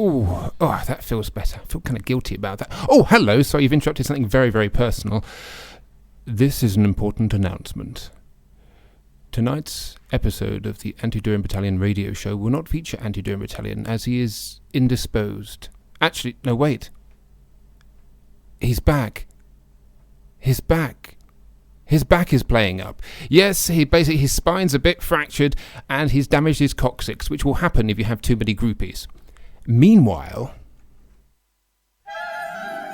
Oh, that feels better. I feel kind of guilty about that. Oh, hello. Sorry, you've interrupted something very, very personal. This is an important announcement. Tonight's episode of the Anti-Dühring Battalion radio show will not feature Anti-Dühring Battalion as he is indisposed. Actually, no, wait. He's back. His back is playing up. Yes, his spine's a bit fractured and he's damaged his coccyx, which will happen if you have too many groupies. Meanwhile...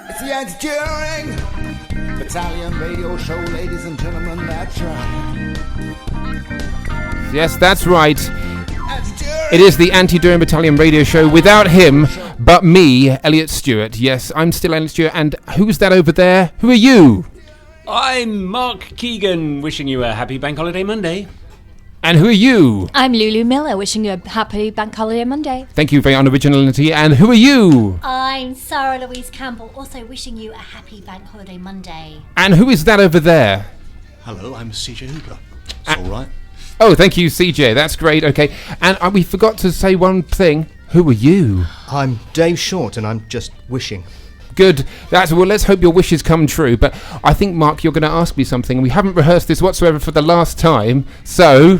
It's the Anti-Dühring Battalion radio show, ladies and gentlemen, that's right. Yes, that's right. It is the Anti-Dühring Battalion radio show without him, but me, Elliot Stewart. Yes, I'm still Elliot Stewart, and who's that over there? Who are you? I'm Mark Keegan, wishing you a happy Bank Holiday Monday. And who are you? I'm Lulu Miller, wishing you a happy Bank Holiday Monday. Thank you for your unoriginality. And who are you? I'm Sara Louise Campbell, also wishing you a happy Bank Holiday Monday. And who is that over there? Hello, I'm CJ Hooper. It's all right. Oh, thank you, CJ. That's great. Okay. And we forgot to say one thing. Who are you? I'm Dave Short, and I'm just wishing. Good. Well, let's hope your wishes come true. But I think, Mark, you're going to ask me something. We haven't rehearsed this whatsoever for the last time. So...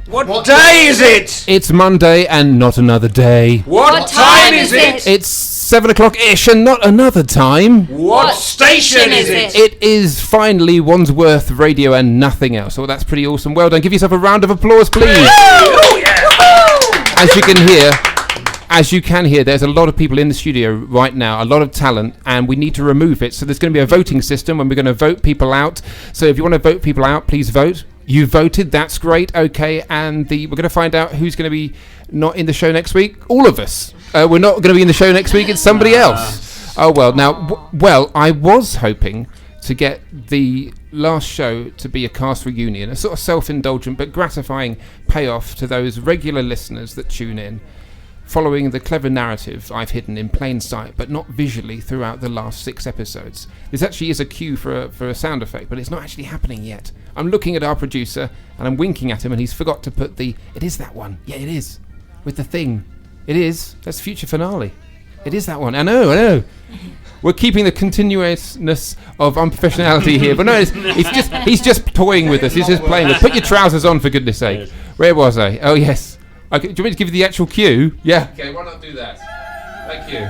What day is it? It's Monday and not another day. What time is it? It's 7 o'clock-ish and not another time. What station is it? It is finally Wandsworth Radio and nothing else. Oh, that's pretty awesome. Well done. Give yourself a round of applause, please. Oh, yeah. As you can hear, there's a lot of people in the studio right now, a lot of talent, and we need to remove it. So there's going to be a voting system and we're going to vote people out. So if you want to vote people out, please vote. You voted, that's great, okay, and we're going to find out who's going to be not in the show next week. All of us. We're not going to be in the show next week, it's somebody else. Oh, well, now, I was hoping to get the last show to be a cast reunion, a sort of self-indulgent but gratifying payoff to those regular listeners that tune in, following the clever narrative I've hidden in plain sight, but not visually, throughout the last 6 episodes. This actually is a cue for a sound effect, but it's not actually happening yet. I'm looking at our producer, and I'm winking at him, and he's forgot to put it is that one. Yeah, it is. With the thing. It is. That's future finale. It is that one. I know. We're keeping the continuousness of unprofessionality here, but no, he's just toying with us. He's just playing with us. Put your trousers on, for goodness sake. Where was I? Oh, yes. Okay, do you want me to give you the actual cue? Yeah. Okay, why not do that? Thank you.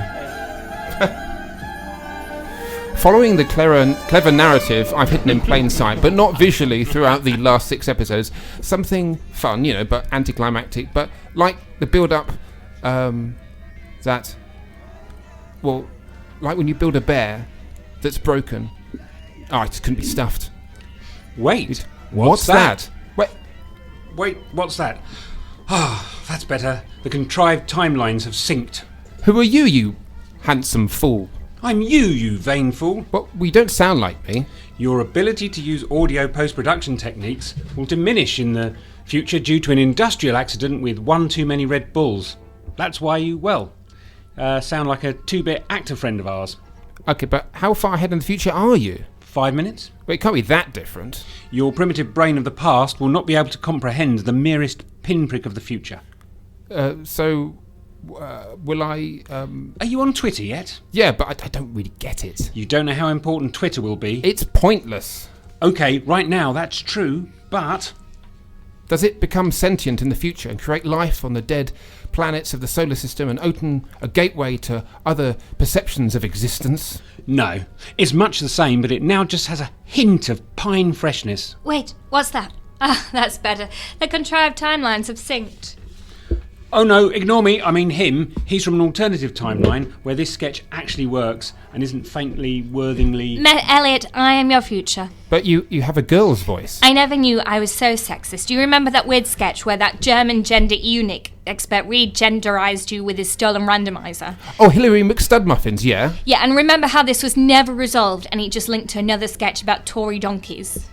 Following the clever narrative I've hidden in plain sight, but not visually throughout the last 6 episodes, something fun, but anticlimactic, but like the build-up like when you build a bear that's broken. Oh, it just couldn't be stuffed. Wait. What's that? Wait, what's that? That's better. The contrived timelines have synced. Who are you, you handsome fool? I'm you vain fool. Well, we don't sound like me. Your ability to use audio post-production techniques will diminish in the future due to an industrial accident with one too many Red Bulls. That's why you, sound like a 2-bit actor friend of ours. Okay, but how far ahead in the future are you? 5 minutes? Well, it can't be that different. Your primitive brain of the past will not be able to comprehend the merest pinprick of the future. Will I... Are you on Twitter yet? Yeah, but I don't really get it. You don't know how important Twitter will be? It's pointless. Okay, right now that's true, but... Does it become sentient in the future and create life on the dead planets of the solar system and open a gateway to other perceptions of existence? No. It's much the same, but it now just has a hint of pine freshness. Wait, what's that? That's better. The contrived timelines have synced. Oh no, ignore me, I mean him. He's from an alternative timeline where this sketch actually works and isn't faintly, worthingly... Elliot, I am your future. But you have a girl's voice. I never knew I was so sexist. Do you remember that weird sketch where that German gender eunuch expert re-genderized you with his stolen randomizer? Oh, Hillary McStudmuffins, yeah? Yeah, and remember how this was never resolved and it just linked to another sketch about Tory donkeys?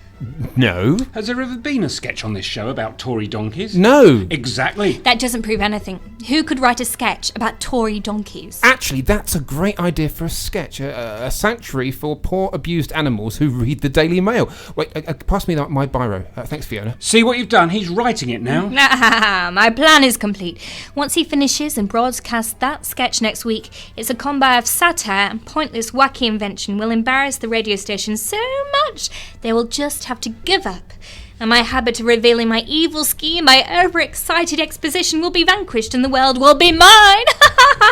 No. Has there ever been a sketch on this show about Tory donkeys? No. Exactly. That doesn't prove anything. Who could write a sketch about Tory donkeys? Actually, that's a great idea for a sketch. A sanctuary for poor abused animals who read the Daily Mail. Wait, pass me my biro. Thanks, Fiona. See what you've done? He's writing it now. My plan is complete. Once he finishes and broadcasts that sketch next week, it's a combo of satire and pointless wacky invention will embarrass the radio station so much they will just have to give up. And my habit of revealing my evil scheme by overexcited exposition will be vanquished and the world will be mine.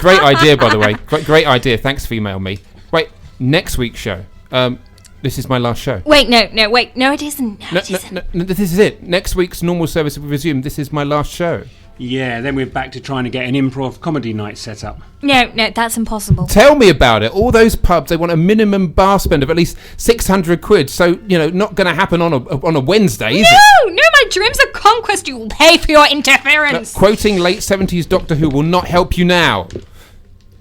Great idea, by the way. Great idea. Thanks, female me. Wait, next week's show. This is my last show. Wait, no, it isn't. No, this is it. Next week's normal service will resume. This is my last show. Yeah, then we're back to trying to get an improv comedy night set up. No, that's impossible. Tell me about it. All those pubs, they want a minimum bar spend of at least 600 quid. So, not going to happen on a Wednesday, is it? No, my dreams of conquest. You will pay for your interference. Quoting late 70s Doctor Who will not help you now.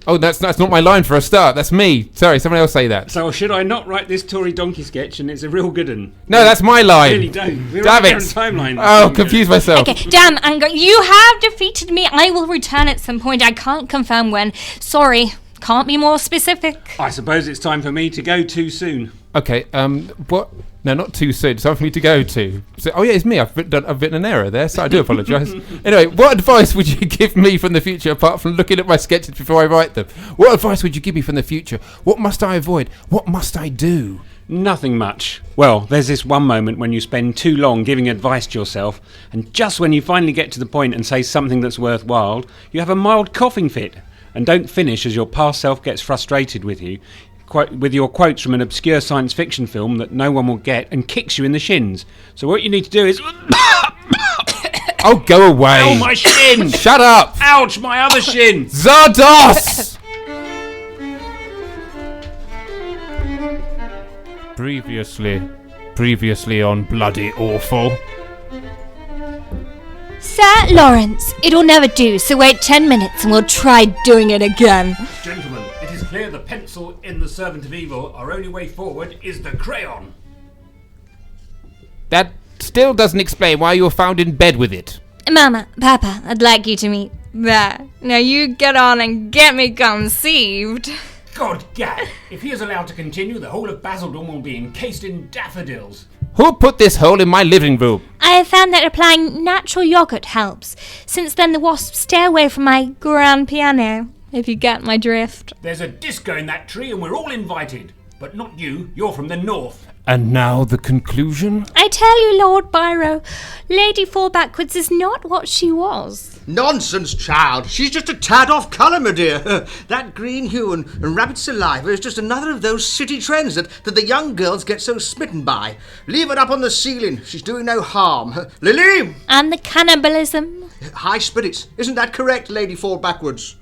Oh, that's not my line for a start. That's me. Sorry, someone else say that. So should I not write this Tory donkey sketch and it's a real good one? No, that's my line. Really don't. We're Damn on it. different timelines. Oh, confused myself. Okay, damn, Anger, you have defeated me. I will return at some point. I can't confirm when. Sorry, can't be more specific. I suppose it's time for me to go too soon. Okay, what? No, not too soon. It's time for me to go to. So, oh yeah, it's me. I've written an error there, so I do apologise. Anyway, what advice would you give me from the future, apart from looking at my sketches before I write them? What advice would you give me from the future? What must I avoid? What must I do? Nothing much. Well, there's this one moment when you spend too long giving advice to yourself, and just when you finally get to the point and say something that's worthwhile, you have a mild coughing fit, and don't finish as your past self gets frustrated with you. With your quotes from an obscure science fiction film that no one will get and kicks you in the shins. So what you need to do is... Oh, go away. Ow, my shin! Shut up! Ouch, my other shin! Zardos! Previously on Bloody Awful. Sir Lawrence, it'll never do, so wait 10 minutes and we'll try doing it again. Gentlemen, it is clear the pencil in the Servant of Evil. Our only way forward is the crayon. That still doesn't explain why you were found in bed with it. Mama, Papa, I'd like you to meet that. Now you get on and get me conceived. God gad, if he is allowed to continue, the whole of Basildon will be encased in daffodils. Who put this hole in my living room? I have found that applying natural yogurt helps. Since then, the wasps stay away from my grand piano, if you get my drift. There's a disco in that tree and we're all invited. But not you, you're from the north. And now the conclusion? I tell you, Lord Biro, Lady Fall Backwards is not what she was. Nonsense, child. She's just a tad off colour, my dear. That green hue and rabbit saliva is just another of those city trends that the young girls get so smitten by. Leave it up on the ceiling. She's doing no harm. Lily! And the cannibalism. High spirits. Isn't that correct, Lady Fall Backwards?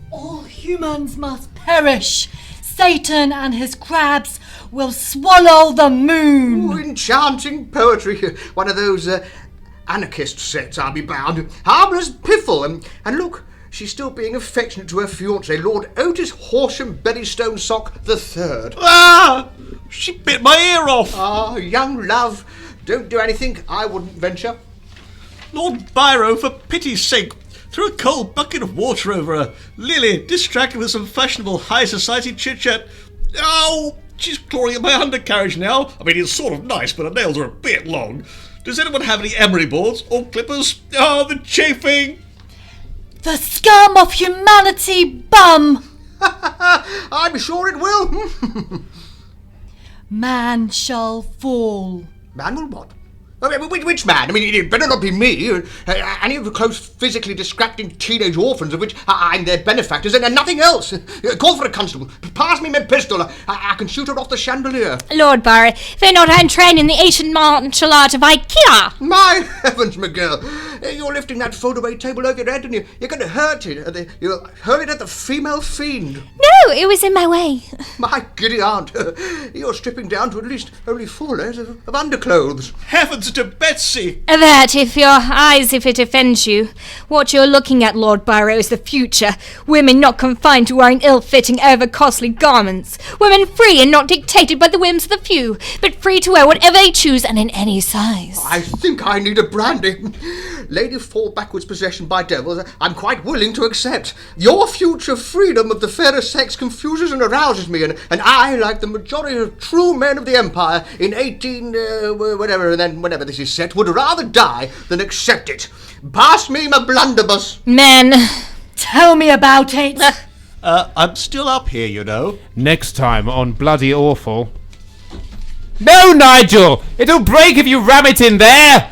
All humans must perish. Satan and his crabs will swallow the moon. Ooh, enchanting poetry. One of those anarchist sets, I'll be bound. Harmless piffle. And look, she's still being affectionate to her fiancé, Lord Otis Horsham Bellystone Sock the Third. Ah! She bit my ear off. Ah, young love. Don't do anything I wouldn't venture. Lord Biro, for pity's sake, threw a cold bucket of water over her. Lily, distracted with some fashionable high society chit-chat. Oh, she's clawing at my undercarriage now. I mean, it's sort of nice, but her nails are a bit long. Does anyone have any emery boards or clippers? Oh, the chafing! The scum of humanity, bum! I'm sure it will. Man shall fall. Man will what? I mean, which man? I mean, it better not be me. Any of the close, physically distracting teenage orphans of which I'm their benefactors and nothing else. Call for a constable. Pass me my pistol. I can shoot her off the chandelier. Lord Biro, they're not untrained in the ancient martial art of Aikido. My heavens, my girl. You're lifting that fold-away table over your head and you're going to hurt it. You'll hurl it at the female fiend. No, it was in my way. My giddy aunt, you're stripping down to at least only 4 layers of underclothes. Heavens to Betsy! That, if it offends you. What you're looking at, Lord Byrow, is the future. Women not confined to wearing ill-fitting, over-costly garments. Women free and not dictated by the whims of the few, but free to wear whatever they choose and in any size. I think I need a brandy. Lady Fall Backwards Possession by Devils, I'm quite willing to accept. Your future freedom of the fairer sex confuses and arouses me, and I, like the majority of true men of the Empire, in 18... whatever, and then whenever this is set, would rather die than accept it. Pass me my blunderbuss. Men. Tell me about it. I'm still up here, you know. Next time on Bloody Awful. No, Nigel! It'll break if you ram it in there!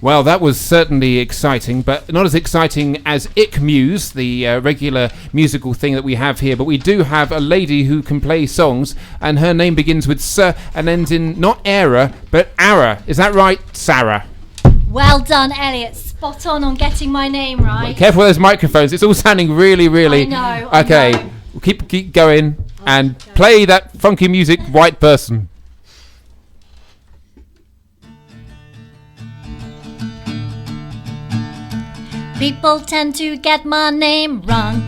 Well, that was certainly exciting, but not as exciting as Ick Muse, the regular musical thing that we have here. But we do have a lady who can play songs, and her name begins with Sir and ends in not Era, but Ara. Is that right, Sara? Well done, Elliot. Spot on getting my name right. Careful with those microphones. It's all sounding really, really... I know. Okay, we'll keep going and play that funky music, White Person. People tend to get my name wrong,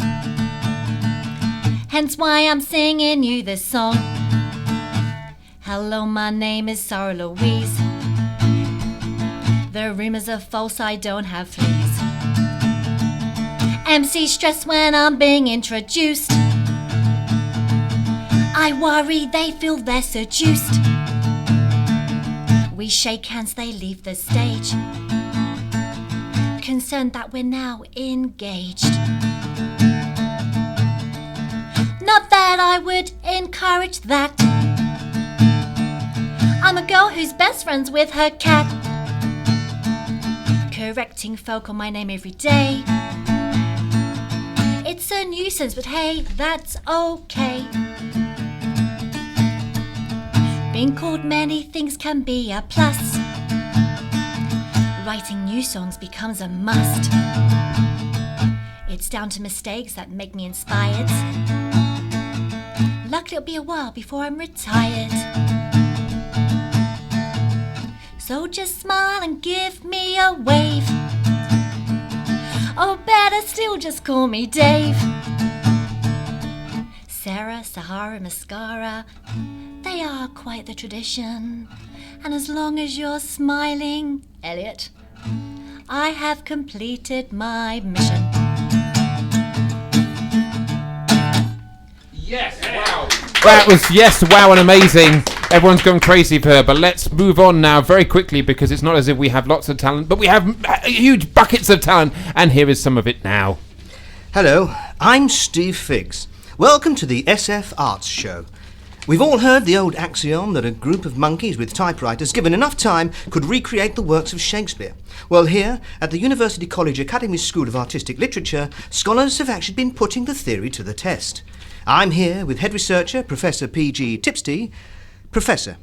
hence why I'm singing you this song. Hello, my name is Sara Louise. The rumours are false, I don't have fleas. MC stress when I'm being introduced. I worry they feel they're seduced. We shake hands, they leave the stage, concerned that we're now engaged. Not that I would encourage that. I'm a girl who's best friends with her cat, correcting folk on my name every day. It's a nuisance, but hey, that's okay. Being called many things can be a plus. Writing new songs becomes a must. It's down to mistakes that make me inspired. Luckily it'll be a while before I'm retired. So just smile and give me a wave. Or better still, just call me Dave. Sara, Sahara, Mascara, they are quite the tradition. And as long as you're smiling, Elliot, I have completed my mission. Yes, wow. That was, yes, wow, and amazing. Everyone's going crazy for her, but let's move on now very quickly because it's not as if we have lots of talent, but we have huge buckets of talent, and here is some of it now. Hello, I'm Steve Figgs. Welcome to the SF Arts Show. We've all heard the old axiom that a group of monkeys with typewriters, given enough time, could recreate the works of Shakespeare. Well, here, at the University College Academy School of Artistic Literature, scholars have actually been putting the theory to the test. I'm here with head researcher, Professor P.G. Tipsty. Professor,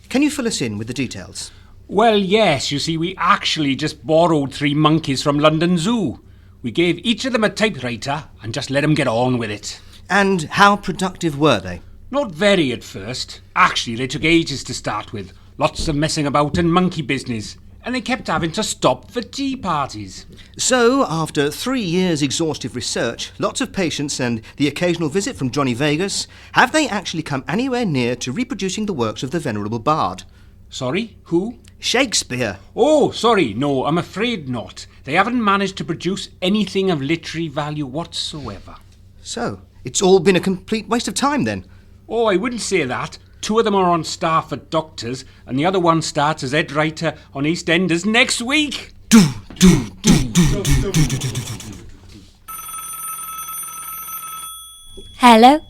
can you fill us in with the details? Well, yes, you see, we actually just borrowed 3 monkeys from London Zoo. We gave each of them a typewriter and just let them get on with it. And how productive were they? Not very at first. Actually, they took ages to start with. Lots of messing about and monkey business. And they kept having to stop for tea parties. So, after 3 years' exhaustive research, lots of patience and the occasional visit from Johnny Vegas, have they actually come anywhere near to reproducing the works of the venerable bard? Sorry, who? Shakespeare. Oh, sorry, no, I'm afraid not. They haven't managed to produce anything of literary value whatsoever. So, it's all been a complete waste of time then? Oh, I wouldn't say that. 2 of them are on staff at Doctors, and the other one starts as head writer on EastEnders next week. Hello?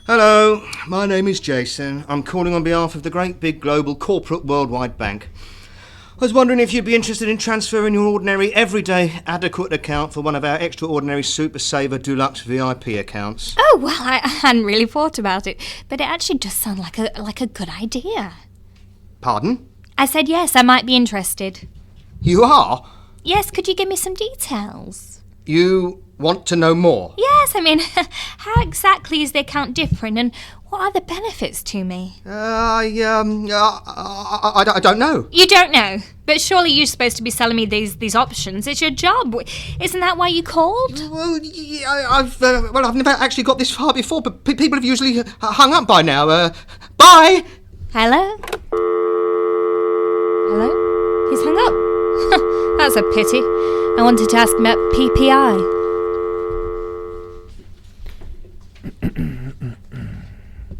Hello, my name is Jason. I'm calling on behalf of the great big global corporate worldwide bank. I was wondering if you'd be interested in transferring your ordinary, everyday, adequate account for one of our extraordinary Super Saver Deluxe VIP accounts. Oh, well, I hadn't really thought about it, but it actually does sound like a good idea. Pardon? I said yes, I might be interested. You are? Yes, could you give me some details? You want to know more? Yes, I mean, how exactly is the account different and what are the benefits to me? I don't know. You don't know? But surely you're supposed to be selling me these options. It's your job. Isn't that why you called? Well, I've never actually got this far before, but people have usually hung up by now. Bye! Hello? Hello? He's hung up. That's a pity. I wanted to ask him about PPI.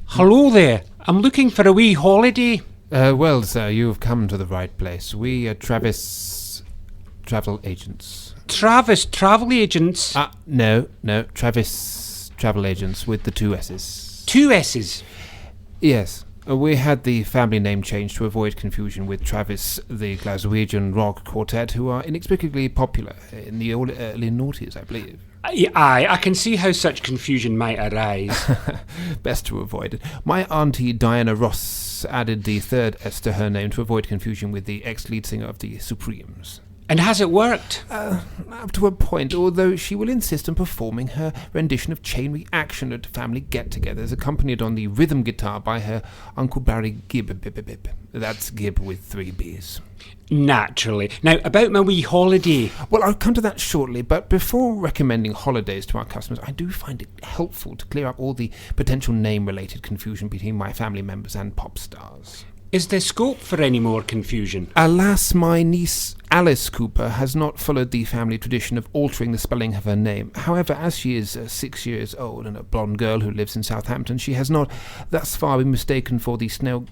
Hello there. I'm looking for a wee holiday. Well, sir, you've come to the right place. We are Travis Travel Agents. Travis Travel Agents? No, Travis Travel Agents with the 2 S's. 2 S's? Yes. We had the family name changed to avoid confusion with Travis, the Glaswegian rock quartet, who are inexplicably popular in the early noughties, I believe. Aye, I can see how such confusion might arise. Best to avoid it. My auntie Diana Ross added the 3rd S to her name to avoid confusion with the ex-lead singer of the Supremes. And has it worked? Up to a point, although she will insist on performing her rendition of Chain Reaction at family get-togethers, accompanied on the rhythm guitar by her Uncle Barry Gibb. That's Gibb with 3 B's. Naturally. Now, about my wee holiday. Well, I'll come to that shortly, but before recommending holidays to our customers, I do find it helpful to clear up all the potential name-related confusion between my family members and pop stars. Is there scope for any more confusion? Alas, my niece Alice Cooper has not followed the family tradition of altering the spelling of her name. However, as she is 6 years old and a blonde girl who lives in Southampton, she has not thus far been mistaken for the Snook.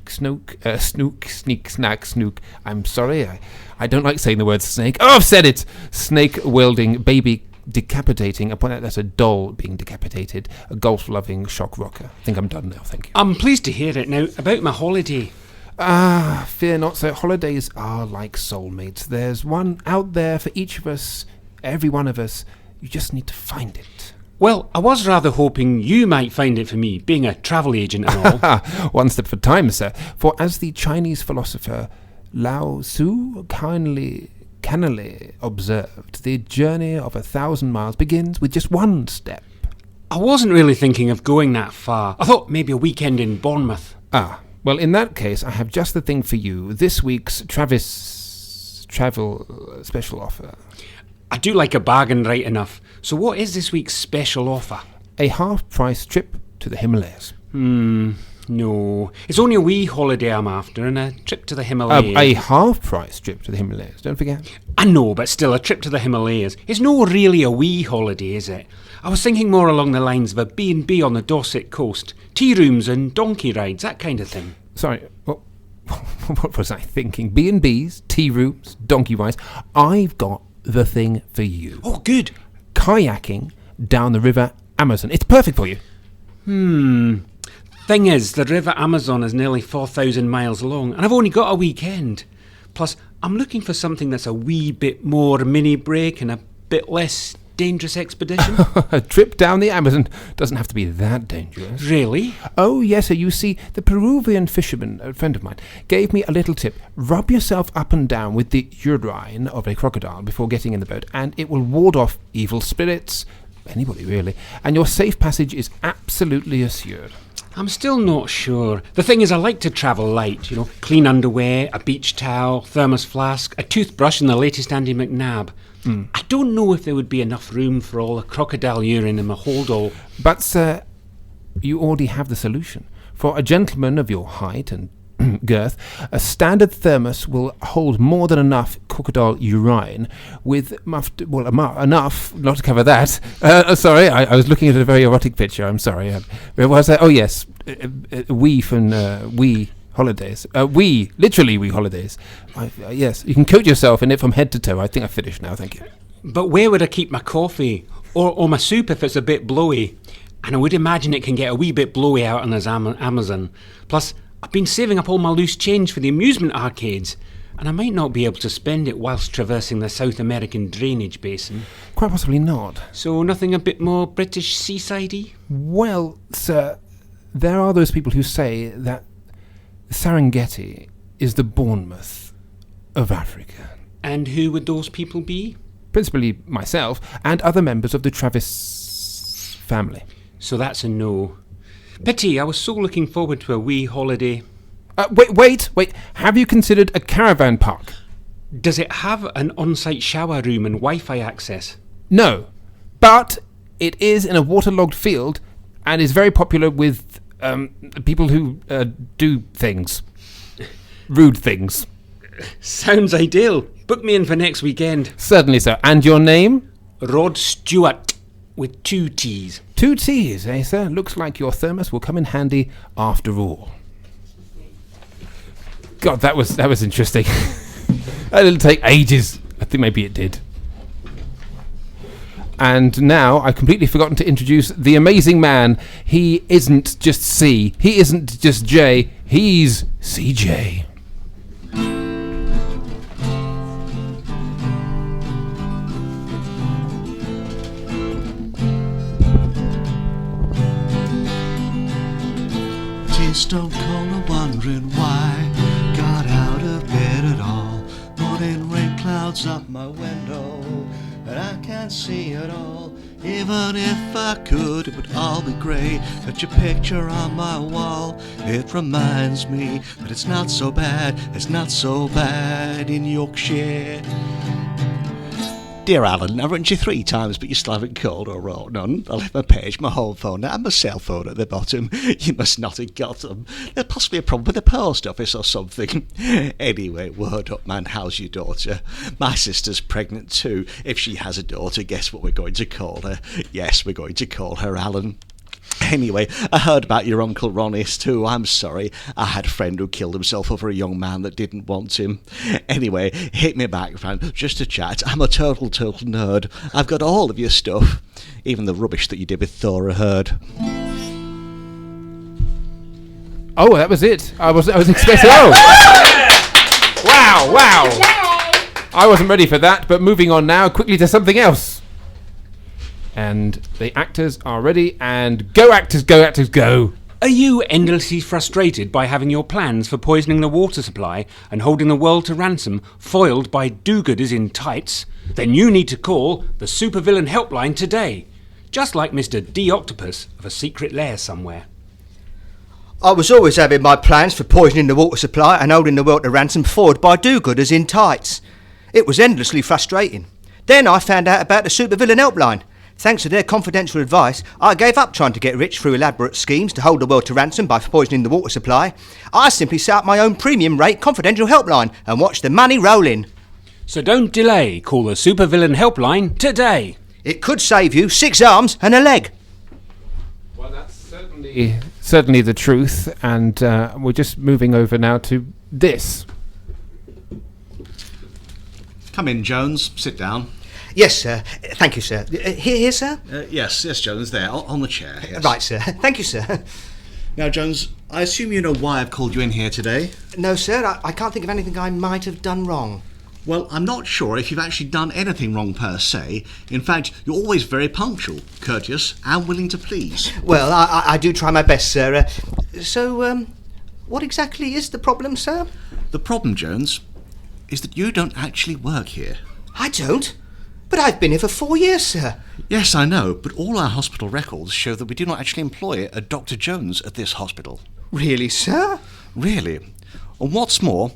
I'm sorry, I don't like saying the word snake. Oh, I've said it! Snake-wielding, baby decapitating, upon that's a doll being decapitated, a golf-loving shock rocker. I think I'm done now, thank you. I'm pleased to hear it. Now, about my holiday. Fear not, sir. Holidays are like soulmates. There's one out there for each of us, every one of us. You just need to find it. Well, I was rather hoping you might find it for me, being a travel agent and all. One step at a time, sir. For as the Chinese philosopher Lao Tzu cannily observed, the journey of 1,000 miles begins with just one step. I wasn't really thinking of going that far. I thought maybe a weekend in Bournemouth. Well, in that case, I have just the thing for you. This week's Travis Travel special offer. I do like a bargain right enough. So what is this week's special offer? A half-price trip to the Himalayas. No. It's only a wee holiday I'm after and a trip to the Himalayas. A half-price trip to the Himalayas, don't forget. I know, but still, a trip to the Himalayas. It's not really a wee holiday, is it? I was thinking more along the lines of a B&B on the Dorset coast. Tea rooms and donkey rides, that kind of thing. Sorry, what was I thinking? B&Bs, tea rooms, donkey rides. I've got the thing for you. Oh, good. Kayaking down the River Amazon. It's perfect for you. Thing is, the River Amazon is nearly 4,000 miles long, and I've only got a weekend. Plus, I'm looking for something that's a wee bit more mini break and a bit less dangerous expedition. A trip down the Amazon doesn't have to be that dangerous. Really? Oh, yes, sir. You see, the Peruvian fisherman, a friend of mine, gave me a little tip. Rub yourself up and down with the urine of a crocodile before getting in the boat, and it will ward off evil spirits, anybody really, and your safe passage is absolutely assured. I'm still not sure. The thing is, I like to travel light, clean underwear, a beach towel, thermos flask, a toothbrush and the latest Andy McNab. I don't know if there would be enough room for all the crocodile urine in my hold-all. But, sir, you already have the solution. For a gentleman of your height and girth, a standard thermos will hold more than enough crocodile urine with enough not to cover that. Sorry, I was looking at a very erotic picture. I'm sorry. Where was I? Oh, yes. We from we holidays. Literally we holidays. Yes, you can coat yourself in it from head to toe. I think I've finished now, thank you. But where would I keep my coffee? Or my soup if it's a bit blowy? And I would imagine it can get a wee bit blowy out on this Amazon. Plus, I've been saving up all my loose change for the amusement arcades, and I might not be able to spend it whilst traversing the South American drainage basin. Quite possibly not. So nothing a bit more British seasidey? Well, sir, there are those people who say that Serengeti is the Bournemouth of Africa. And who would those people be? Principally myself and other members of the Travis family. So that's a no. Pity, I was so looking forward to a wee holiday. Wait. Have you considered a caravan park? Does it have an on-site shower room and Wi-Fi access? No, but it is in a waterlogged field and is very popular with people who do things. Rude things. Sounds ideal. Book me in for next weekend. Certainly, sir. And your name? Rod Stewart, with 2 T's. 2 T's, eh, sir? Looks like your thermos will come in handy after all. God, that was interesting. That didn't take ages. I think maybe it did. And now I've completely forgotten to introduce the amazing man. He isn't just C. He isn't just J. He's CJ. Stone cold wondering why got out of bed at all. Morning rain clouds up my window and I can't see it all. Even if I could, it would all be grey. But your picture on my wall, it reminds me that it's not so bad in Yorkshire. Dear Alan, I've written you 3 times, but you still haven't called or wrote none. I left my page, my home phone, and my cell phone at the bottom. You must not have got them. There's possibly a problem with the post office or something. Anyway, word up, man, how's your daughter? My sister's pregnant too. If she has a daughter, guess what we're going to call her? Yes, we're going to call her Alan. Anyway, I heard about your Uncle Ronnis too. I'm sorry. I had a friend who killed himself over a young man that didn't want him. Anyway, hit me back, friend, just to chat. I'm a total nerd. I've got all of your stuff. Even the rubbish that you did with Thora Heard. Oh, that was it. I was expecting... Oh! Wow. I wasn't ready for that, but moving on now, quickly to something else. And the actors are ready, and go actors, go! Are you endlessly frustrated by having your plans for poisoning the water supply and holding the world to ransom foiled by do-gooders in tights? Then you need to call the supervillain helpline today. Just like Mr. D. Octopus of a secret lair somewhere. I was always having my plans for poisoning the water supply and holding the world to ransom foiled by do-gooders in tights. It was endlessly frustrating. Then I found out about the supervillain helpline. Thanks to their confidential advice, I gave up trying to get rich through elaborate schemes to hold the world to ransom by poisoning the water supply. I simply set up my own premium rate confidential helpline and watched the money roll in. So don't delay. Call the supervillain helpline today. It could save you 6 arms and a leg. Well, that's certainly the truth, and we're just moving over now to this. Come in, Jones. Sit down. Yes, sir. Thank you, sir. Here, sir? Yes, Jones, there, on the chair. Yes. Right, sir. Thank you, sir. Now, Jones, I assume you know why I've called you in here today? No, sir. I can't think of anything I might have done wrong. Well, I'm not sure if you've actually done anything wrong per se. In fact, you're always very punctual, courteous, and willing to please. Well, I do try my best, sir. So, what exactly is the problem, sir? The problem, Jones, is that you don't actually work here. I don't? But I've been here for 4 years, sir. Yes, I know, but all our hospital records show that we do not actually employ a Dr. Jones at this hospital. Really, sir? Really. And what's more,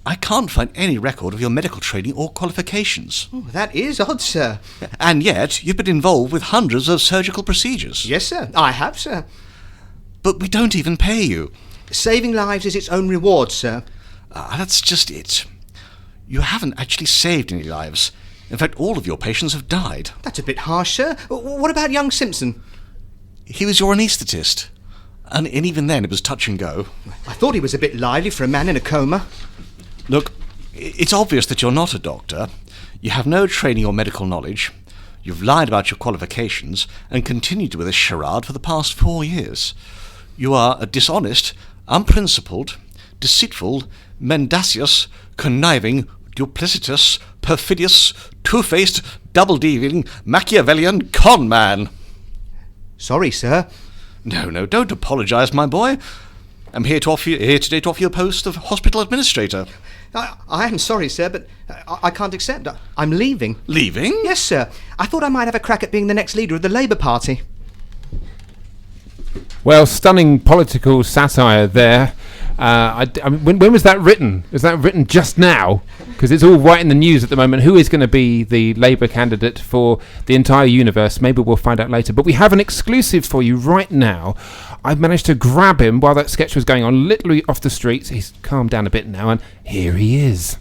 I can't find any record of your medical training or qualifications. Oh, that is odd, sir. And yet, you've been involved with hundreds of surgical procedures. Yes, sir. I have, sir. But we don't even pay you. Saving lives is its own reward, sir. That's just it. You haven't actually saved any lives. In fact, all of your patients have died. That's a bit harsh, sir. What about young Simpson? He was your anaesthetist. And even then, it was touch and go. I thought he was a bit lively for a man in a coma. Look, it's obvious that you're not a doctor. You have no training or medical knowledge. You've lied about your qualifications and continued with this charade for the past 4 years. You are a dishonest, unprincipled, deceitful, mendacious, conniving, duplicitous, perfidious, two-faced, double-dealing, Machiavellian con man. Sorry, sir. No, don't apologise, my boy. I'm here today to offer you a post of hospital administrator. I am sorry, sir, but I can't accept. I'm leaving. Leaving? Yes, sir. I thought I might have a crack at being the next leader of the Labour Party. Well, stunning political satire there. I mean, when was that written? Was that written just now? Because it's all right in the news at the moment. Who is going to be the Labour candidate for the entire universe? Maybe we'll find out later. But we have an exclusive for you right now. I've managed to grab him while that sketch was going on, literally off the streets. He's calmed down a bit now, and here he is.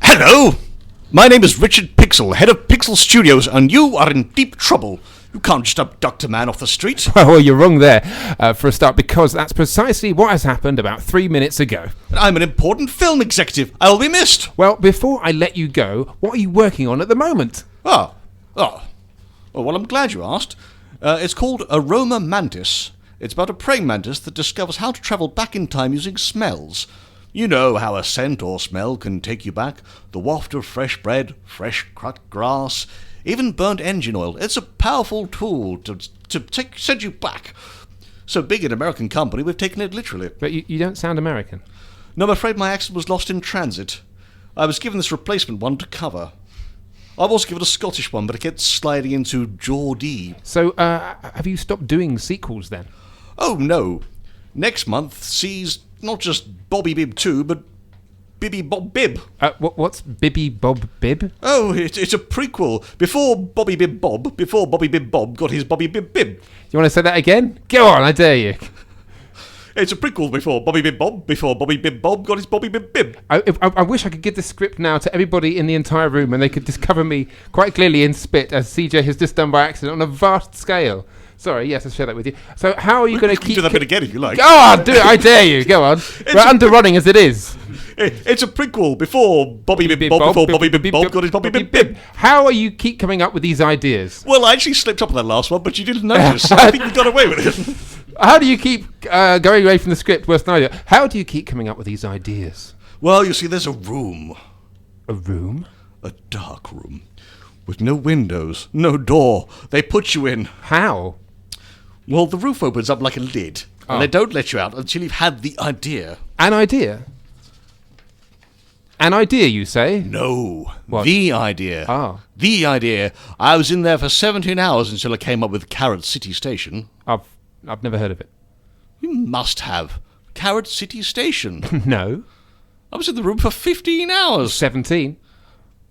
Hello! My name is Richard Pixel, head of Pixel Studios, and you are in deep trouble. You can't just abduct a man off the street. Well, you're wrong there, for a start, because that's precisely what has happened about 3 minutes ago. I'm an important film executive. I will be missed. Well, before I let you go, what are you working on at the moment? Oh. Well, I'm glad you asked. It's called Aroma Mantis. It's about a praying mantis that discovers how to travel back in time using smells. You know how a scent or smell can take you back. The waft of fresh bread, fresh cut grass, even burnt engine oil. It's a powerful tool to send you back. So being an American company, we've taken it literally. But you don't sound American. No, I'm afraid my accent was lost in transit. I was given this replacement one to cover. I was given a Scottish one, but it kept sliding into Geordie. So, have you stopped doing sequels then? Oh, no. Next month sees not just Bobby Bibb 2, but Bibby Bob Bibb. What's Bibby Bob Bibb? Oh, it's a prequel. Before Bobby Bibb Bob got his Bobby Bibb Bibb. You want to say that again? Go on, I dare you. It's a prequel before Bobby Bibb Bob got his Bobby Bibb Bibb. I wish I could give the script now to everybody in the entire room and they could discover me quite clearly in spit, as CJ has just done by accident on a vast scale. Sorry, yes, I'll share that with you. So how are you going to keep... do that bit again if you like. Go on, do it, I dare you, go on. We're underrunning as it is. It's a prequel before Bobby Bibb Bob got his Bobby Bibb Bibb. How are you keep coming up with these ideas? Well, I actually slipped up on that last one, but you didn't notice. I think you got away with it. How do you keep going away from the script worse than I do? How do you keep coming up with these ideas? Well, you see, there's a room. A room? A dark room. With no windows, no door. They put you in. How? Well, the roof opens up like a lid. And they don't let you out until you've had the idea. An idea? An idea, you say? No. What? The idea. Ah. The idea. I was in there for 17 hours until I came up with Carrot City Station. I've never heard of it. You must have. Carrot City Station. No. I was in the room for 15 hours. 17.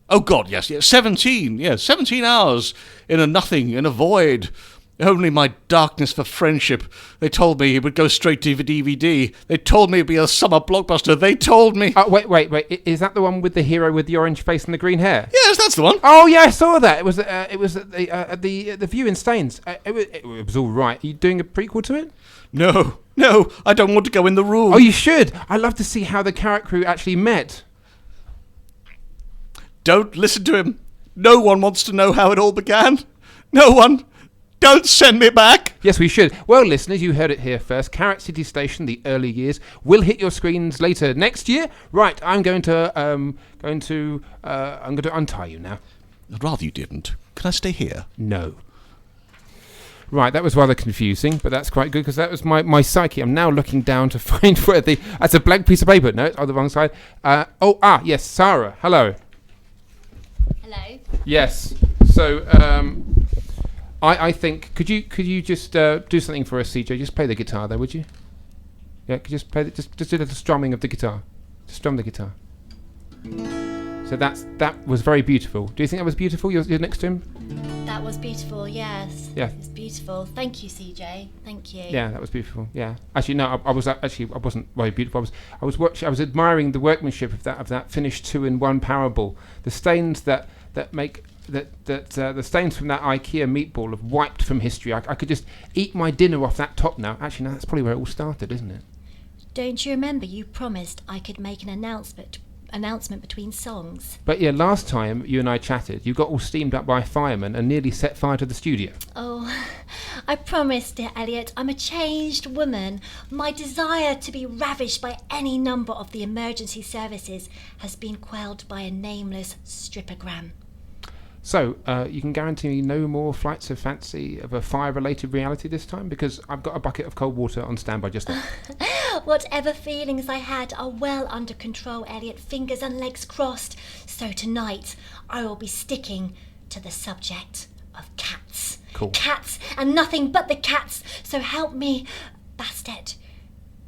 Oh, God, yes. 17. Yeah, 17 hours in a nothing, in a void. Only my darkness for friendship. They told me it would go straight to DVD. They told me it'd be a summer blockbuster. They told me... Wait. Is that the one with the hero with the orange face and the green hair? Yes, that's the one. Oh, yeah, I saw that. It was at the View in Staines. It was all right. Are you doing a prequel to it? No, I don't want to go in the room. Oh, you should. I'd love to see how the Carrot Crew actually met. Don't listen to him. No one wants to know how it all began. No one. Don't send me back. Yes, we should. Well, listeners, you heard it here first. Carrot City Station, the early years, will hit your screens later next year. Right, I'm going to untie you now. I'd rather you didn't. Can I stay here? No. Right, that was rather confusing, but that's quite good because that was my psyche. I'm now looking down to find where that's a blank piece of paper. No, it's on the wrong side. Yes, Sara. Hello. Hello. Yes. So, I think could you just do something for us, CJ? Just play the guitar there, would you? Yeah, could you just play just do a little strumming of the guitar. Just strum the guitar. So that was very beautiful. Do you think that was beautiful? You're next to him. That was beautiful. Yes. Yeah. It's beautiful. Thank you, CJ. Thank you. Yeah, that was beautiful. Yeah. Actually, no, I wasn't very beautiful. I was admiring the workmanship of that finished 2-in-1 parable. The stains that make. The stains from that IKEA meatball have wiped from history. I could just eat my dinner off that top now. Actually, no, that's probably where it all started, isn't it? Don't you remember you promised I could make an announcement between songs? But yeah, last time you and I chatted, you got all steamed up by a fireman and nearly set fire to the studio. Oh, I promised, dear Elliot, I'm a changed woman. My desire to be ravished by any number of the emergency services has been quelled by a nameless strippogram. So, you can guarantee me no more flights of fancy of a fire-related reality this time? Because I've got a bucket of cold water on standby just there. Whatever feelings I had are well under control, Elliot. Fingers and legs crossed. So tonight, I will be sticking to the subject of cats. Cool. Cats and nothing but the cats. So help me, Bastet,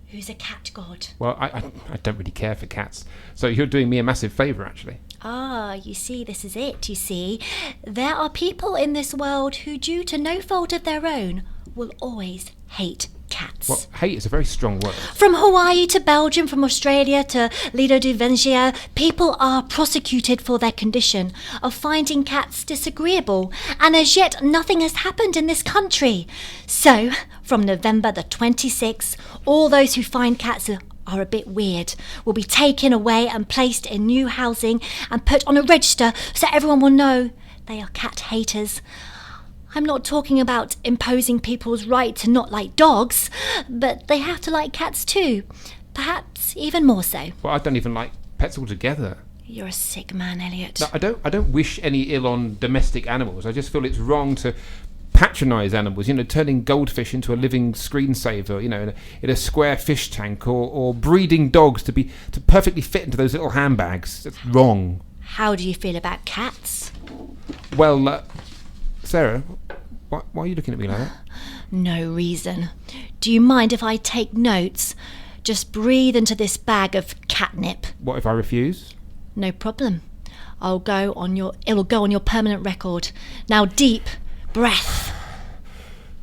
who's a cat god. Well, I don't really care for cats. So you're doing me a massive favour, actually. Ah, you see, this is it, you see. There are people in this world who, due to no fault of their own, will always hate cats. Well, hate is a very strong word. From Hawaii to Belgium, from Australia to Lido di Venezia, people are prosecuted for their condition of finding cats disagreeable, and as yet nothing has happened in this country. So, from November the 26th, all those who find cats are a bit weird will be taken away and placed in new housing and put on a register so everyone will know they are cat haters. I'm not talking about imposing people's right to not like dogs, but they have to like cats too. Perhaps even more so. Well, I don't even like pets altogether. You're a sick man, Elliot. No, I don't wish any ill on domestic animals. I just feel it's wrong to patronise animals, turning goldfish into a living screensaver, in a square fish tank, or breeding dogs to perfectly fit into those little handbags. That's wrong. How do you feel about cats? Well, Sarah, why are you looking at me like that? No reason. Do you mind if I take notes? Just breathe into this bag of catnip. What if I refuse? No problem. It'll go on your permanent record. Now deep breath.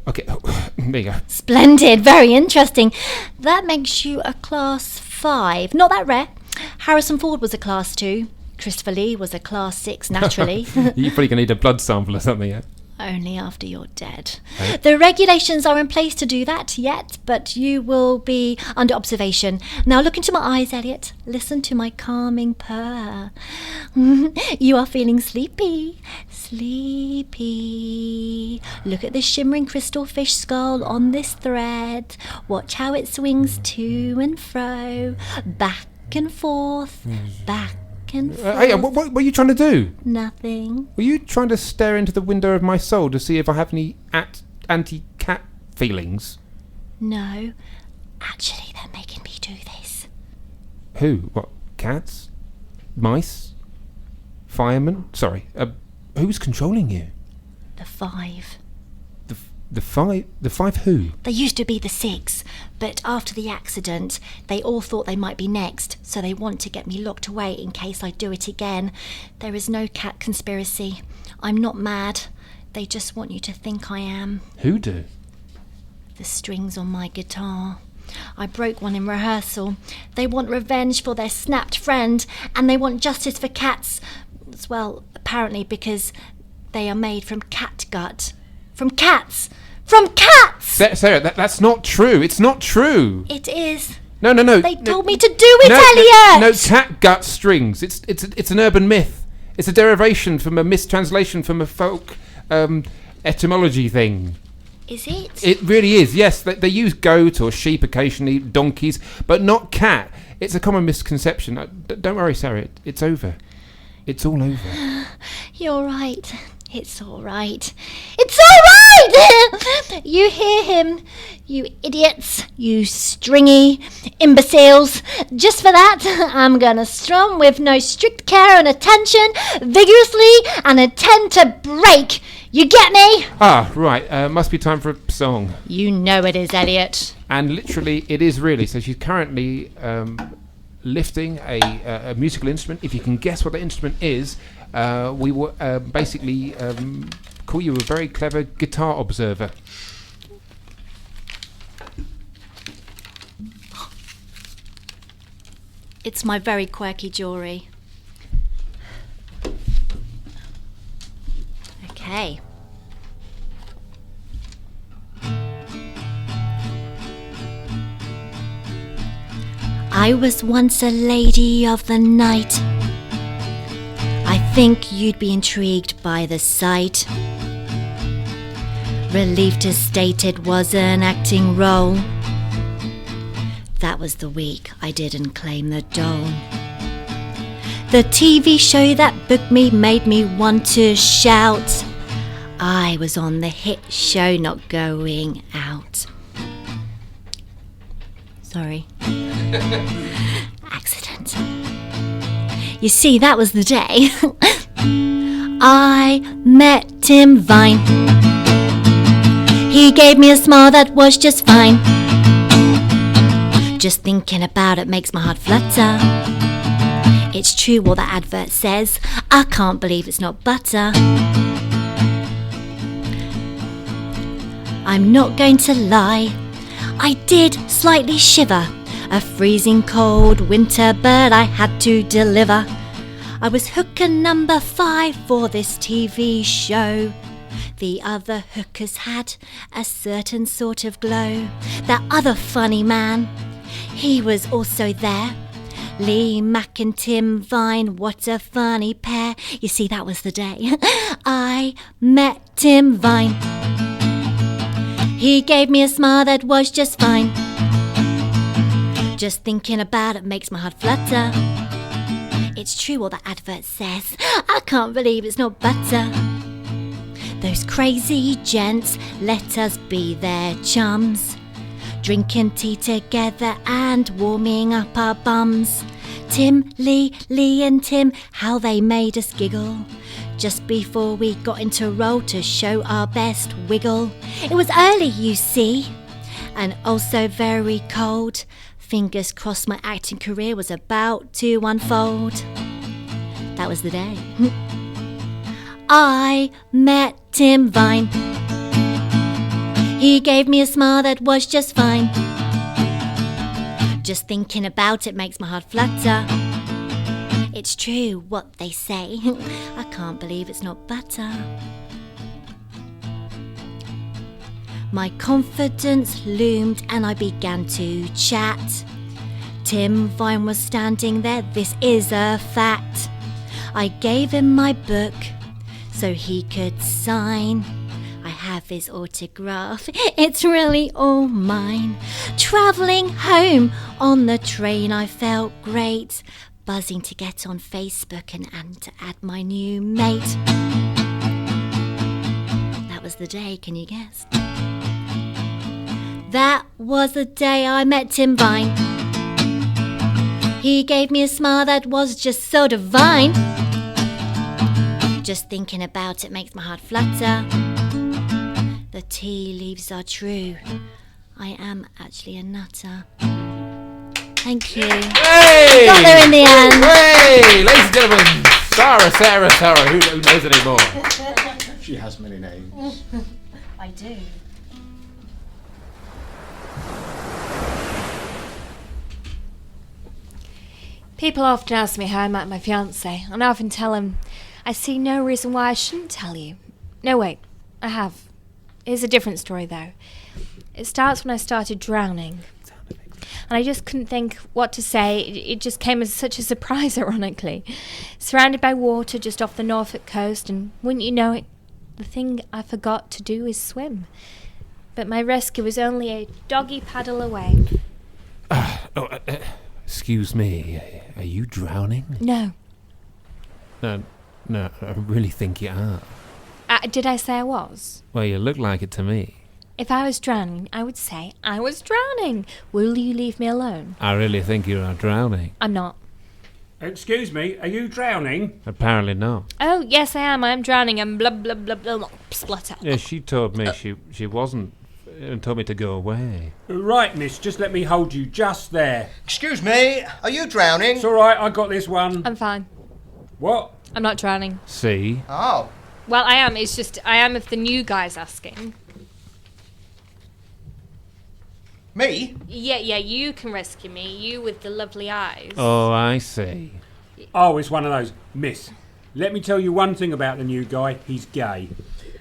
Okay, there you go. Splendid, very interesting. That makes you a class 5. Not that rare. Harrison Ford was a class 2. Christopher Lee was a class 6, naturally. You're probably going to need a blood sample or something, yeah? Only after you're dead. Okay. The regulations are in place to do that yet, but you will be under observation. Now look into my eyes, Elliot. Listen to my calming purr. You are feeling sleepy. Sleepy. Look at the shimmering crystal fish skull on this thread. Watch how it swings to and fro, back and forth, back and forth. Hey, what are you trying to do? Nothing. Were you trying to stare into the window of my soul to see if I have any anti-cat feelings? No. Actually, they're making me do this. Who? What? Cats? Mice? Firemen? Sorry. Who's controlling you? The 5. The 5? The 5 who? They used to be the 6, but after the accident, they all thought they might be next, so they want to get me locked away in case I do it again. There is no cat conspiracy. I'm not mad. They just want you to think I am. Who do? The strings on my guitar. I broke one in rehearsal. They want revenge for their snapped friend, and they want justice for cats. Well, apparently because they are made from cat gut. From cats! From cats! Sarah, that's not true. It's not true. It is. No. They told me to do it, Elliot! No, cat gut strings. It's an urban myth. It's a derivation from a mistranslation from a folk etymology thing. Is it? It really is, yes. They use goat or sheep occasionally, donkeys, but not cat. It's a common misconception. Don't worry, Sarah. It's over. It's all over. You're right. It's all right. It's all right! You hear him, you idiots, you stringy imbeciles. Just for that, I'm gonna strum with no strict care and attention, vigorously, and intend to break. You get me? Ah, right. Must be time for a song. You know it is, Elliot. And literally, it is really. So she's currently lifting a musical instrument. If you can guess what the instrument is, we will basically call you a very clever guitar observer. It's my very quirky jewellery. Okay. I was once a lady of the night. I think you'd be intrigued by the sight. Relieved to state it was an acting role. That was the week I didn't claim the dole. The TV show that booked me made me want to shout. I was on the hit show Not Going Out. Sorry. Accident. You see, that was the day I met Tim Vine. He gave me a smile that was just fine. Just thinking about it makes my heart flutter. It's true what that advert says. I can't believe it's not butter. I'm not going to lie, I did slightly shiver. A freezing cold winter bird I had to deliver. I was hooker number 5 for this TV show. The other hookers had a certain sort of glow. That other funny man, he was also there. Lee Mack and Tim Vine, what a funny pair. You see, that was the day I met Tim Vine. He gave me a smile that was just fine. Just thinking about it makes my heart flutter. It's true what the advert says. I can't believe it's not butter. Those crazy gents let us be their chums, drinking tea together and warming up our bums. Tim, Lee and Tim, how they made us giggle just before we got into roll to show our best wiggle. It was early, you see, and also very cold. Fingers crossed my acting career was about to unfold. That was the day I met Tim Vine. He gave me a smile that was just fine. Just thinking about it makes my heart flutter. It's true what they say. I can't believe it's not butter. My confidence loomed and I began to chat. Tim Vine was standing there, this is a fact. I gave him my book so he could sign. I have his autograph, it's really all mine. Travelling home on the train I felt great, buzzing to get on Facebook and to add my new mate. That was the day, can you guess? That was the day I met Tim Vine. He gave me a smile that was just so divine. Just thinking about it makes my heart flutter. The tea leaves are true. I am actually a nutter. Thank you. Hey! Got there in the end. Hey! Ladies and gentlemen, Sara, who knows anymore? She has many names. I do. People often ask me how I met my fiancé, and I often tell them I see no reason why I shouldn't tell you. No, wait, I have. Here's a different story, though. It starts when I started drowning. And I just couldn't think what to say. It just came as such a surprise, ironically. Surrounded by water just off the Norfolk coast, and wouldn't you know it, the thing I forgot to do is swim. But my rescue was only a doggy paddle away. Excuse me, are you drowning? No. No, I really think you are. Did I say I was? Well, you look like it to me. If I was drowning, I would say I was drowning. Will you leave me alone? I really think you are drowning. I'm not. Excuse me, are you drowning? Apparently not. Oh, yes, I am. I'm drowning. I'm blah, blah, blah, blah, splutter. Yeah, she told me she wasn't, and told me to go away. Right, miss, just let me hold you just there. Excuse me, are you drowning? It's all right, I got this one. I'm fine. What? I'm not drowning. See? Oh. Well, I am. It's just, I am if the new guy's asking. Me? Yeah, you can rescue me. You with the lovely eyes. Oh, I see. Oh, it's one of those. Miss, let me tell you one thing about the new guy. He's gay.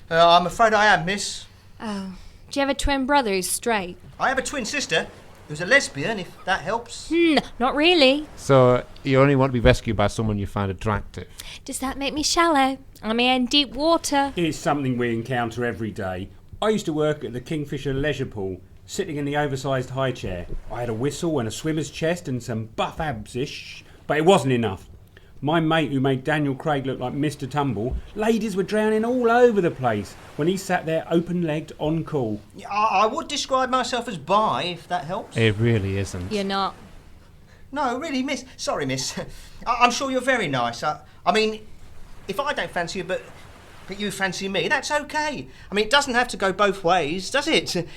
I'm afraid I am, miss. Oh. Do you have a twin brother who's straight? I have a twin sister who's a lesbian, if that helps. Not really. So, you only want to be rescued by someone you find attractive? Does that make me shallow? I'm in deep water. Here's something we encounter every day. I used to work at the Kingfisher Leisure Pool, sitting in the oversized high chair. I had a whistle and a swimmer's chest and some buff abs-ish, but it wasn't enough. My mate who made Daniel Craig look like Mr. Tumble, ladies were drowning all over the place when he sat there open-legged on call. I would describe myself as bi, if that helps. It really isn't. You're not. No, really, miss. Sorry, miss. I'm sure you're very nice. I mean, if I don't fancy you, but you fancy me, that's okay. I mean, it doesn't have to go both ways, does it?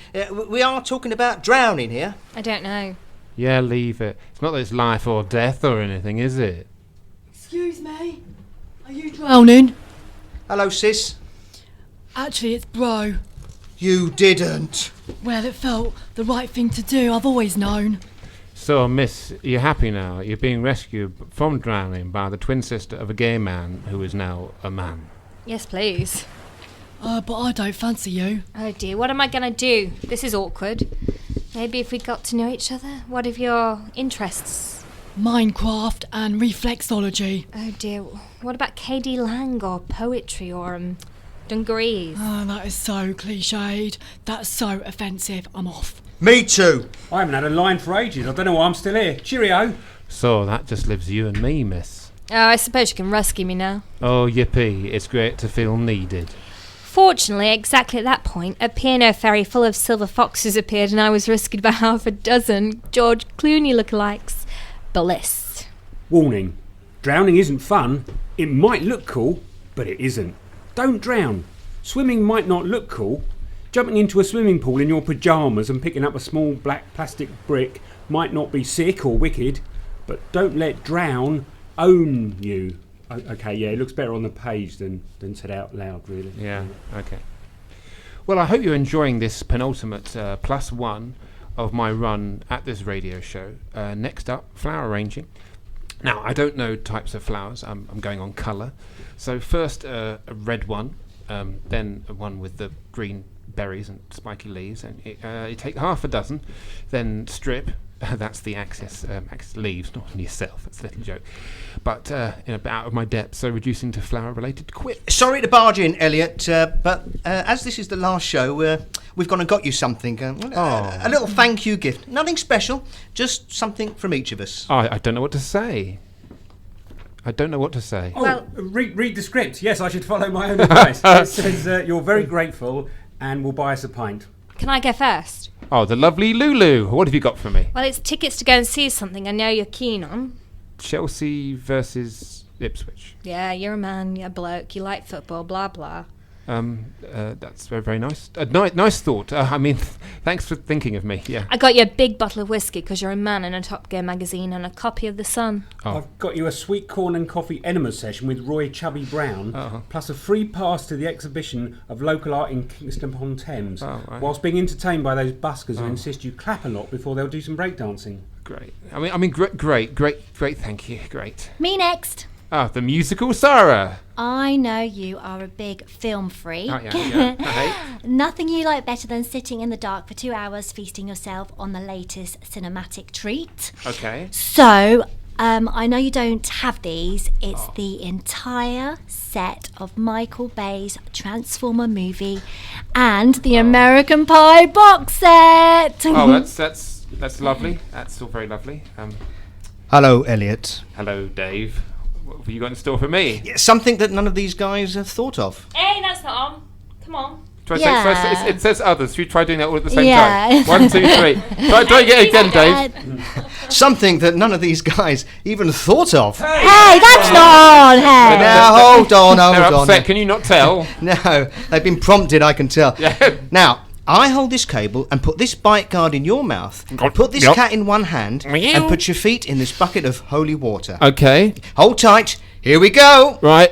We are talking about drowning here. I don't know. Yeah, leave it. It's not that it's life or death or anything, is it? Excuse me, are you drowning? Hello, sis. Actually, it's bro. You didn't. Well, it felt the right thing to do. I've always known. So, miss, you're happy now? You're being rescued from drowning by the twin sister of a gay man who is now a man. Yes, please. But I don't fancy you. Oh dear, what am I going to do? This is awkward. Maybe if we got to know each other? What of your interests? Minecraft and reflexology. Oh dear, what about KD Lang or poetry or dungarees? Oh, that is so cliched. That's so offensive. I'm off. Me too. I haven't had a line for ages. I don't know why I'm still here. Cheerio. So, that just leaves you and me, miss. Oh, I suppose you can rescue me now. Oh, yippee, it's great to feel needed. Fortunately, exactly at that point, a P&O ferry full of silver foxes appeared and I was rescued by half a dozen George Clooney lookalikes. Bliss. Warning. Drowning isn't fun. It might look cool, but it isn't. Don't drown. Swimming might not look cool. Jumping into a swimming pool in your pyjamas and picking up a small black plastic brick might not be sick or wicked, but don't let drown own you. Okay, yeah, it looks better on the page than said out loud, really. Yeah, okay. Well, I hope you're enjoying this penultimate +1 of my run at this radio show. Next up, flower arranging. Now, I don't know types of flowers. I'm going on colour. So first, a red one, then one with the green berries and spiky leaves, and you take half a dozen, then strip. That's the axis leaves, not on yourself. That's a little joke. But out of my depth, so reducing to flower-related quips. Sorry to barge in, Elliot, but as this is the last show, we've gone and got you something. A little thank you gift. Nothing special, just something from each of us. I don't know what to say. Oh, Well- read the script. Yes, I should follow my own advice. It says you're very grateful and will buy us a pint. Can I go first? Oh, the lovely Lulu. What have you got for me? Well, it's tickets to go and see something I know you're keen on. Chelsea versus Ipswich. Yeah, you're a man, you're a bloke, you like football, blah blah. That's very, very nice. Nice thought. I mean, thanks for thinking of me. Yeah. I got you a big bottle of whiskey because you're a man in a Top Gear magazine and a copy of The Sun. Oh. I've got you a sweet corn and coffee enema session with Roy Chubby Brown, plus a free pass to the exhibition of local art in Kingston upon Thames, whilst being entertained by those buskers who insist you clap a lot before they'll do some breakdancing. Great. I mean, great. Thank you. Great. Me next. The musical Sara. I know you are a big film freak. Oh, yeah. Hey. Nothing you like better than sitting in the dark for 2 hours feasting yourself on the latest cinematic treat. Okay. So, I know you don't have these. It's the entire set of Michael Bay's Transformer movie and the American Pie box set. Oh, that's lovely. That's all very lovely. Hello, Elliot. Hello, Dave. What have you got in store for me? Yeah, something that none of these guys have thought of. Hey, that's not on. Come on. Try say first. It says others. Should we try doing that all at the same Yeah. time? 1, 2, 3. Try it again, Dave. Something that none of these guys even thought of. Hey, that's not on. Hey. Now, hold on. They're upset. Can you not tell? No, they've been prompted, I can tell. Yeah. Now, I hold this cable and put this bite guard in your mouth, and put this cat in one hand, and put your feet in this bucket of holy water. Okay. Hold tight. Here we go. Right.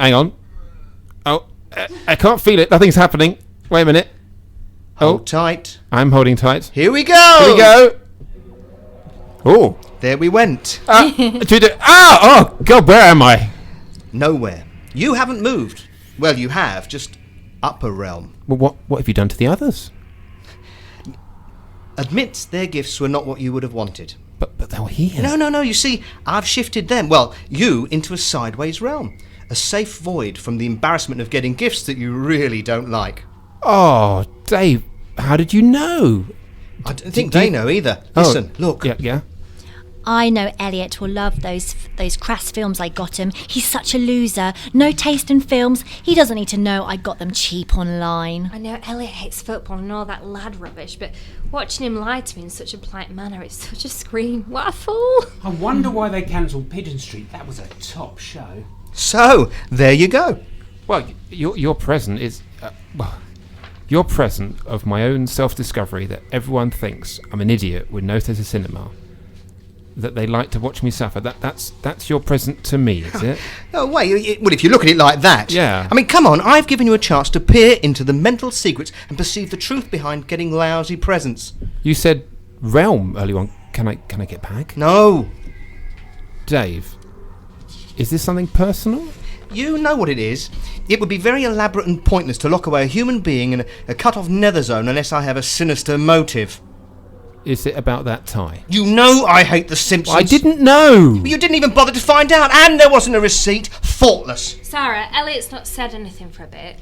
Hang on. Oh, I can't feel it. Nothing's happening. Wait a minute. Hold tight. I'm holding tight. Here we go. Here we go. Oh. There we went. Oh, God, where am I? Nowhere. You haven't moved. Well, you have, just upper realm. Well, what have you done to the others? Admit their gifts were not what you would have wanted. But they were here. No. You see, I've shifted them, you into a sideways realm. A safe void from the embarrassment of getting gifts that you really don't like. Oh, Dave, how did you know? I don't think they know either. Listen, look. Yeah. I know Elliot will love those crass films I got him. He's such a loser. No taste in films. He doesn't need to know I got them cheap online. I know Elliot hates football and all that lad rubbish, but watching him lie to me in such a polite manner, it's such a scream. What a fool! I wonder why they cancelled Pigeon Street. That was a top show. So, there you go. Well, your present is... your present of my own self-discovery that everyone thinks I'm an idiot with no sense of cinema. That they like to watch me suffer. That's your present to me, is it? Oh, wait, well, if you look at it like that... Yeah. I mean, come on, I've given you a chance to peer into the mental secrets and perceive the truth behind getting lousy presents. You said realm earlier on. Can I get back? No. Dave, is this something personal? You know what it is. It would be very elaborate and pointless to lock away a human being in a cut-off nether zone unless I have a sinister motive. Is it about that tie? You know I hate The Simpsons. I didn't know. You didn't even bother to find out, and there wasn't a receipt. Faultless. Sara, Elliot's not said anything for a bit.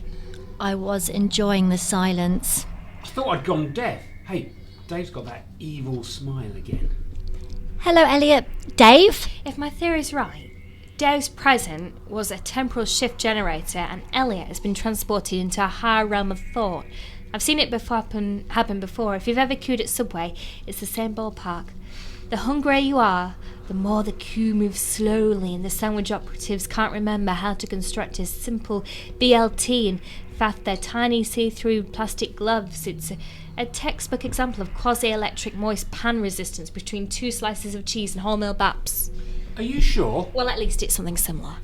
I was enjoying the silence. I thought I'd gone deaf. Hey, Dave's got that evil smile again. Hello, Elliot. Dave? If my theory's right, Dave's present was a temporal shift generator and Elliot has been transported into a higher realm of thought. I've seen it happen before. If you've ever queued at Subway, it's the same ballpark. The hungrier you are, the more the queue moves slowly and the sandwich operatives can't remember how to construct a simple BLT and faff their tiny see-through plastic gloves. It's a textbook example of quasi-electric moist pan resistance between 2 slices of cheese and wholemeal baps. Are you sure? Well, at least it's something similar.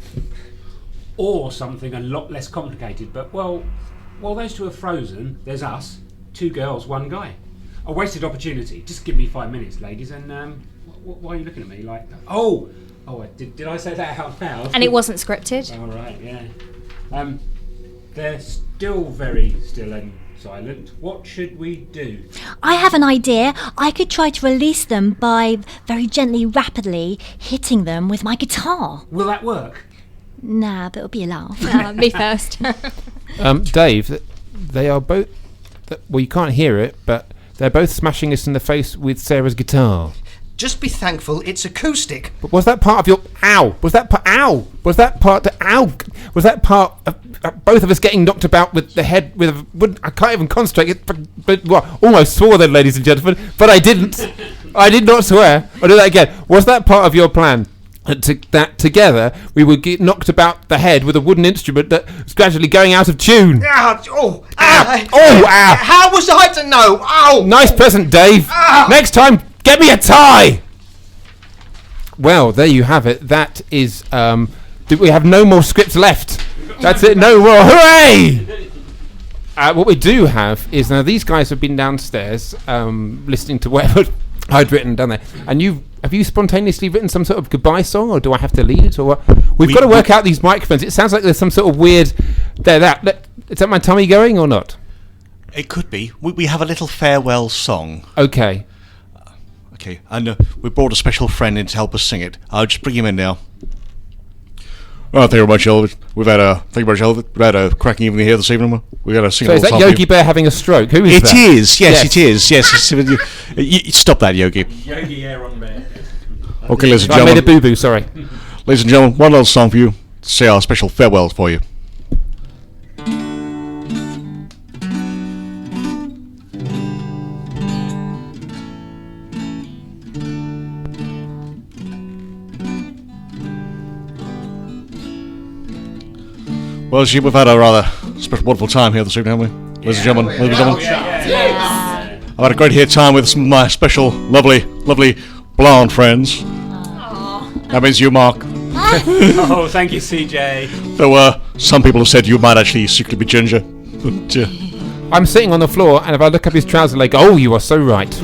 Or something a lot less complicated, but well, while those two are frozen, there's us, 2 girls, 1 guy. A wasted opportunity. Just give me 5 minutes, ladies, and why are you looking at me like that? Oh, did I say that out loud? And it wasn't scripted. All right, yeah. They're still very still and silent. What should we do? I have an idea. I could try to release them by very gently, rapidly hitting them with my guitar. Will that work? Nah, but it'll be a laugh. Me first. Dave, they are both... Well, you can't hear it, but they're both smashing us in the face with Sarah's guitar. Just be thankful it's acoustic. But was that part of your... Ow! Was that part... Ow! Was that part... Ow! Was that part of both of us getting knocked about with the head with a wooden... I can't even concentrate. Well, almost swore then, ladies and gentlemen, but I didn't. I did not swear. I'll do that again. Was that part of your plan? That together we would get knocked about the head with a wooden instrument that was gradually going out of tune. Ow! How was I to know? Ow! Nice present, Dave. Next time, get me a tie. Well, there you have it. That is. We have no more scripts left. That's it. No more. Hooray! What we do have is now these guys have been downstairs listening to whatever I'd written down there, and have you spontaneously written some sort of goodbye song, or do I have to lead it, or what? We've got to work out these microphones. It sounds like there's some sort of weird... Is that my tummy going or not? It could be. We have a little farewell song. Okay. Okay, and we brought a special friend in to help us sing it. I'll just bring him in now. Oh, thank you very much, Elvis. We've had a cracking evening here this evening. We got to sing. So is that Yogi Bear having a stroke? Who is that? It is. Yes, it is. Yes. You stop that, Yogi. Yogi Aaron Bear. Okay, ladies and I gentlemen. made a boo-boo. Sorry. Ladies and gentlemen, one little song for you to say our special farewells for you. Well, we've had a rather special, wonderful time here this evening, haven't we? Ladies and gentlemen. I've had a great here time with some of my special, lovely blonde friends. That means you, Mark. Oh, thank you, CJ. Though some people have said you might actually secretly be Ginger. But, I'm sitting on the floor, and if I look up his trouser leg, oh, you are so right.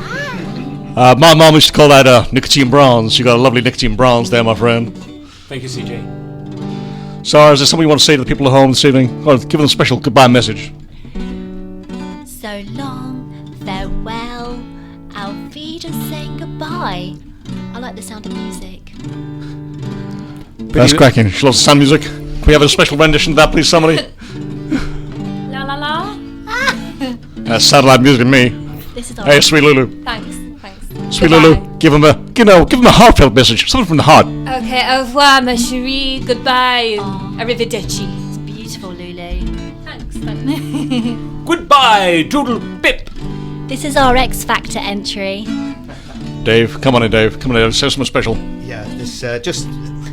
my mom used to call that nicotine bronze. You got a lovely nicotine bronze there, my friend. Thank you, CJ. Sara, is there something you want to say to the people at home this evening? Or give them a special goodbye message. So long, farewell, auf Wiedersehen, saying goodbye. I like the sound of music. That's cracking. She loves the sound music. Can we have a special rendition of that, please, somebody? La la la. That's satellite music to me. This is Hey, sweet Lulu. Thanks. Sweet Goodbye. Lulu, give him a heartfelt message, something from the heart. Okay, au revoir, ma chérie. Goodbye. Arrivederci. It's beautiful, Lulu. Thanks. Goodbye, Doodle Pip. This is our X Factor entry. Dave, come on in, Dave. Come on in, say something special. Yeah, this just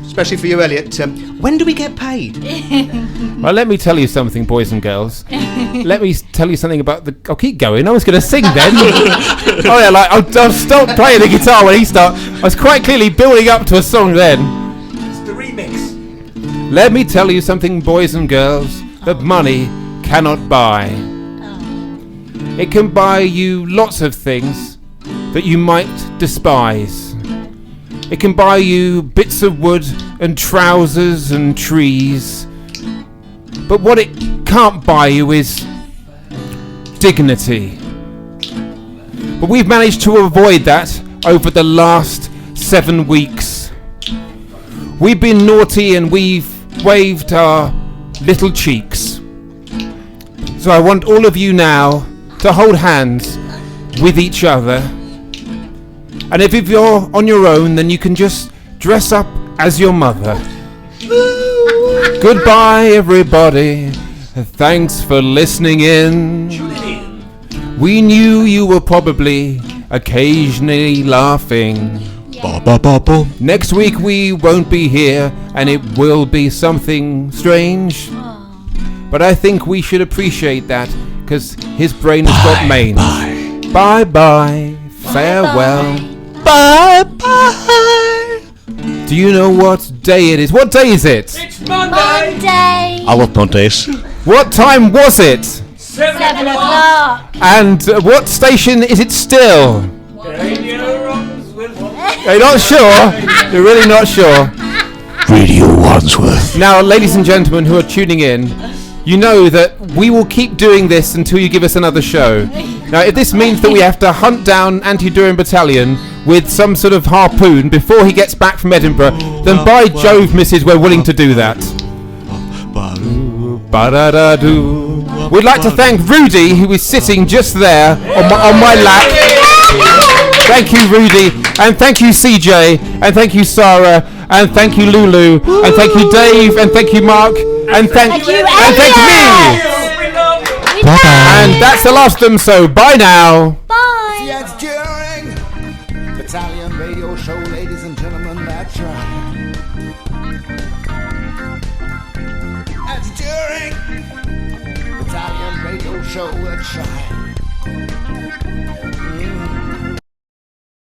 especially for you, Elliot. When do we get paid? Well, let me tell you something, boys and girls. Let me tell you something about the... I'll keep going. I was going to sing then. Oh, yeah, like, I'll stop playing the guitar when he starts. I was quite clearly building up to a song then. It's the remix. Let me tell you something, boys and girls, that money cannot buy. It can buy you lots of things that you might despise. It can buy you bits of wood and trousers and trees. But what it can't buy you is dignity. But we've managed to avoid that over the last 7 weeks. We've been naughty and we've waved our little cheeks. So I want all of you now to hold hands with each other. And if you're on your own, then you can just dress up as your mother. Goodbye, everybody. Thanks for listening in. We knew you were probably occasionally laughing. Next week we won't be here, and it will be something strange. But I think we should appreciate that, because his brain has got mange. Bye-bye. Farewell. Bye-bye. Do you know what day it is? What day is it? It's Monday. Monday. I love Mondays. What time was it? 7 o'clock. And what station is it still? You're not sure? You're really not sure? Radio Wandsworth. Now, ladies and gentlemen who are tuning in, you know that we will keep doing this until you give us another show. Now, if this means that we have to hunt down Anti-Duhring Battalion with some sort of harpoon before he gets back from Edinburgh, then by Jove, missus, we're willing to do that. Ba-da-da-doo. We'd like to thank Rudy, who is sitting just there on my lap. Thank you, Rudy, and thank you, CJ, and thank you, Sara, and thank you, Lulu, and thank you, Dave, and thank you, Mark, and thank you, me. And that's the last of them, so bye now. Bye. The Anti-Dühring Battalion radio show, ladies and gentlemen, that's right. Anti-Dühring Battalion radio show, that's right.